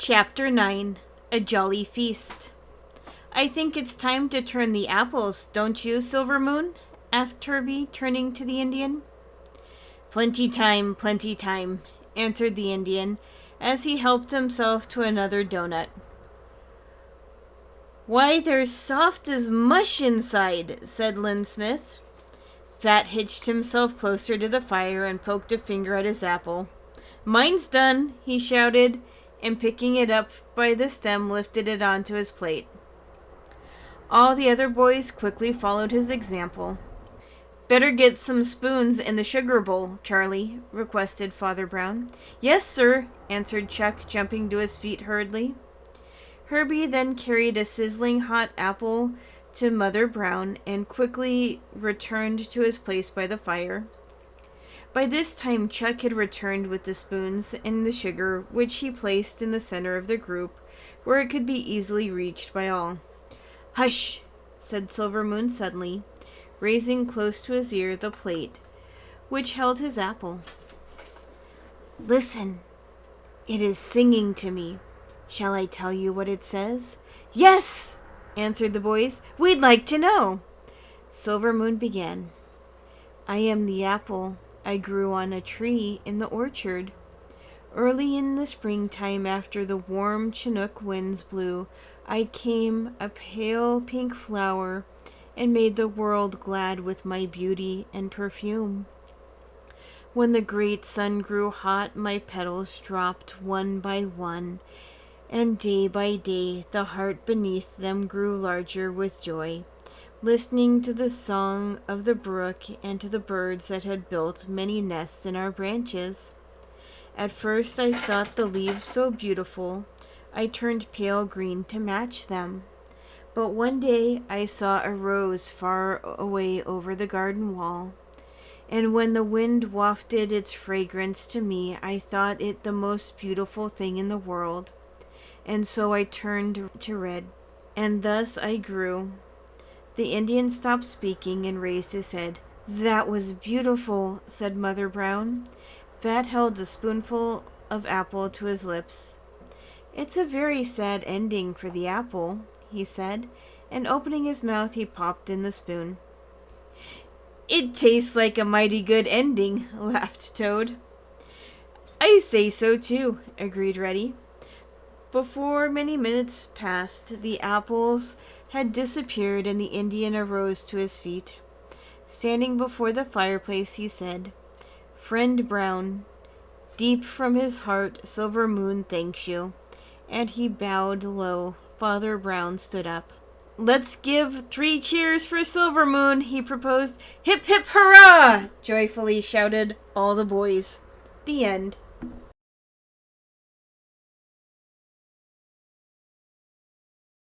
Chapter 9. A Jolly Feast. "I think it's time to turn the apples, don't you, Silver Moon?" asked Herbie, turning to the Indian. Plenty time," answered the Indian, as he helped himself to another doughnut. "Why, they're soft as mush inside," said Lynn Smith. Fat hitched himself closer to the fire and poked a finger at his apple. "Mine's done," he shouted, and picking it up by the stem lifted it onto his plate. All the other boys quickly followed his example. "Better get some spoons and the sugar bowl, Charlie," requested Father Brown. "Yes, sir," answered Chuck, jumping to his feet hurriedly. Herbie then carried a sizzling hot apple to Mother Brown and quickly returned to his place by the fire. By this time Chuck had returned with the spoons and the sugar, which he placed in the center of the group, where it could be easily reached by all. "Hush!" said Silver Moon suddenly, raising close to his ear the plate, which held his apple. "Listen! It is singing to me. Shall I tell you what it says?" "Yes!" answered the boys. "We'd like to know." Silver Moon began. "I am the apple I grew on a tree in the orchard. Early in the springtime, after the warm Chinook winds blew, I came, a pale pink flower, and made the world glad with my beauty and perfume. When the great sun grew hot, my petals dropped one by one, and day by day the heart beneath them grew larger with joy, listening to the song of the brook and to the birds that had built many nests in our branches. At first I thought the leaves so beautiful, I turned pale green to match them. But one day I saw a rose far away over the garden wall, and when the wind wafted its fragrance to me, I thought it the most beautiful thing in the world, and so I turned to red, and thus I grew." The Indian stopped speaking and raised his head. "That was beautiful," said Mother Brown. Fat held a spoonful of apple to his lips. "It's a very sad ending for the apple," he said, and opening his mouth he popped in the spoon. "It tastes like a mighty good ending," laughed Toad. "I say so too," agreed Reddy. Before many minutes passed, the apples had disappeared and the Indian arose to his feet. Standing before the fireplace, he said, "Friend Brown, deep from his heart, Silver Moon thanks you," and he bowed low. Father Brown stood up. "Let's give 3 cheers for Silver Moon," he proposed. "Hip, hip, hurrah!" joyfully shouted all the boys. The end.